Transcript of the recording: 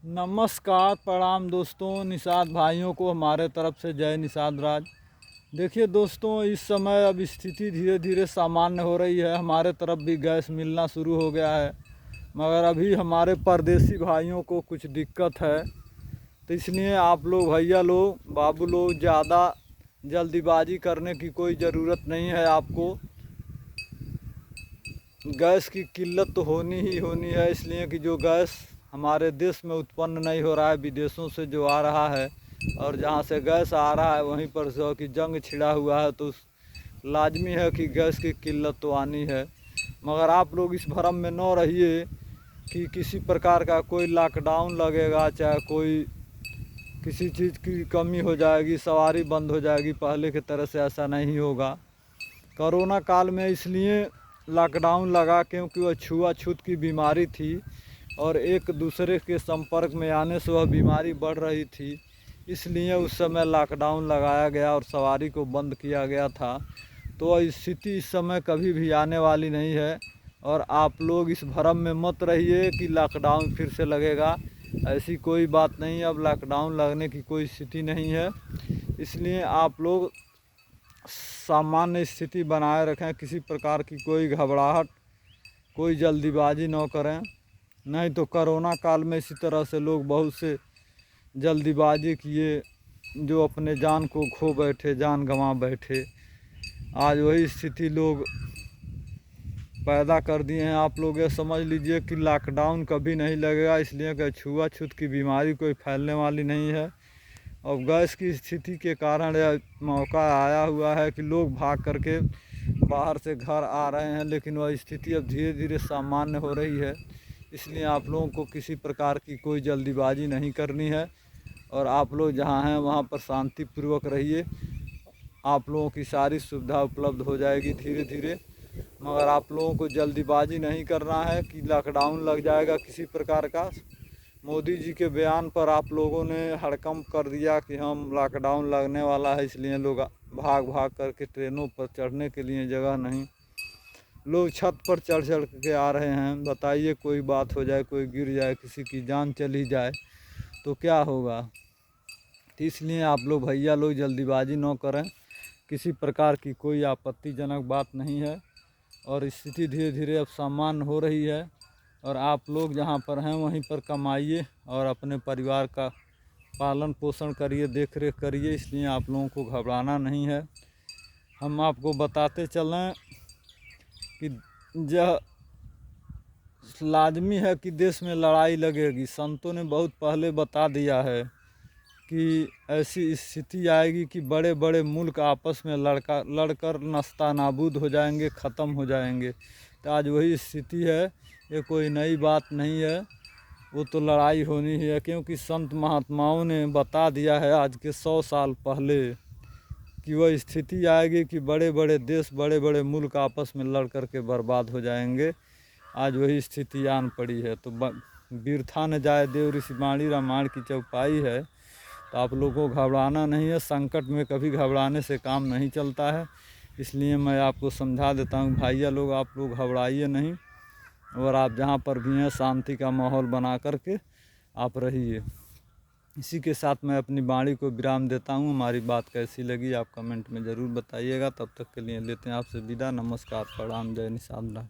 नमस्कार प्रणाम दोस्तों, निषाद भाइयों को हमारे तरफ से जय निषाद राज। देखिए दोस्तों, इस समय अब स्थिति धीरे धीरे सामान्य हो रही है। हमारे तरफ भी गैस मिलना शुरू हो गया है, मगर अभी हमारे परदेसी भाइयों को कुछ दिक्कत है। तो इसलिए आप लोग भैया लोग, बाबू लोग, ज़्यादा जल्दीबाजी करने की कोई ज़रूरत नहीं है। आपको गैस की किल्लत तो होनी ही होनी है, इसलिए कि जो गैस हमारे देश में उत्पन्न नहीं हो रहा है, विदेशों से जो आ रहा है, और जहाँ से गैस आ रहा है वहीं पर जो कि जंग छिड़ा हुआ है, तो लाजमी है कि गैस की किल्लत तो आनी है। मगर आप लोग इस भ्रम में न रहिए कि किसी प्रकार का कोई लॉकडाउन लगेगा, चाहे कोई किसी चीज़ की कमी हो जाएगी, सवारी बंद हो जाएगी। पहले की तरह से ऐसा नहीं होगा। कोरोना काल में इसलिए लॉकडाउन लगा क्योंकि वह छुआछूत की बीमारी थी और एक दूसरे के संपर्क में आने से वह बीमारी बढ़ रही थी। इसलिए उस समय लॉकडाउन लगाया गया और सवारी को बंद किया गया था। तो वह स्थिति इस समय कभी भी आने वाली नहीं है, और आप लोग इस भ्रम में मत रहिए कि लॉकडाउन फिर से लगेगा। ऐसी कोई बात नहीं, अब लॉकडाउन लगने की कोई स्थिति नहीं है। इसलिए आप लोग सामान्य स्थिति बनाए रखें, किसी प्रकार की कोई घबराहट, कोई जल्दीबाजी न करें। नहीं तो कोरोना काल में इसी तरह से लोग बहुत से जल्दीबाजी किए, जो अपने जान को खो बैठे, जान गंवा बैठे। आज वही स्थिति लोग पैदा कर दिए हैं। आप लोग ये समझ लीजिए कि लॉकडाउन कभी नहीं लगेगा, इसलिए कि छुआछूत की बीमारी कोई फैलने वाली नहीं है। और गैस की स्थिति के कारण यह मौका आया हुआ है कि लोग भाग करके बाहर से घर आ रहे हैं, लेकिन वह स्थिति अब धीरे धीरे सामान्य हो रही है। इसलिए आप लोगों को किसी प्रकार की कोई जल्दीबाजी नहीं करनी है, और आप लोग जहाँ हैं वहाँ पर शांतिपूर्वक रहिए। आप लोगों की सारी सुविधा उपलब्ध हो जाएगी धीरे धीरे। मगर आप लोगों को जल्दीबाजी नहीं करना है कि लॉकडाउन लग जाएगा किसी प्रकार का। मोदी जी के बयान पर आप लोगों ने हड़कंप कर दिया कि हम लॉकडाउन लगने वाला है, इसलिए लोग भाग भाग करके ट्रेनों पर चढ़ने के लिए जगह नहीं, लोग छत पर चढ़ चढ़ के आ रहे हैं। बताइए, कोई बात हो जाए, कोई गिर जाए, किसी की जान चली जाए तो क्या होगा। तो इसलिए आप लोग भैया लोग जल्दीबाजी न करें। किसी प्रकार की कोई आपत्तिजनक बात नहीं है, और स्थिति धीरे धीरे अब सामान्य हो रही है। और आप लोग जहाँ पर हैं वहीं पर कमाइए और अपने परिवार का पालन पोषण करिए, देख रेख करिए। इसलिए आप लोगों को घबराना नहीं है। हम आपको बताते चलें कि यह लाजमी है कि देश में लड़ाई लगेगी। संतों ने बहुत पहले बता दिया है कि ऐसी स्थिति आएगी कि बड़े बड़े मुल्क आपस में लड़कर नस्ता नाबूद हो जाएंगे, ख़त्म हो जाएंगे। तो आज वही स्थिति है, ये कोई नई बात नहीं है। वो तो लड़ाई होनी ही है, क्योंकि संत महात्माओं ने बता दिया है आज के 100 साल पहले कि वह स्थिति आएगी कि बड़े बड़े देश, बड़े बड़े मुल्क आपस में लड़ कर के बर्बाद हो जाएंगे। आज वही स्थिति आन पड़ी है। तो बिरथा न जाए देव ऋषि बाणी, रामायण की चौपाई है। तो आप लोगों को घबराना नहीं है। संकट में कभी घबराने से काम नहीं चलता है। इसलिए मैं आपको समझा देता हूँ भाइया लोग, आप लोग घबराइए नहीं, और आप जहाँ पर भी हैं शांति का माहौल बना करके आप रहिए। इसी के साथ मैं अपनी वाणी को विराम देता हूँ। हमारी बात कैसी लगी आप कमेंट में ज़रूर बताइएगा। तब तक के लिए लेते हैं आपसे विदा। नमस्कार प्रणाम, जय निषाद राज।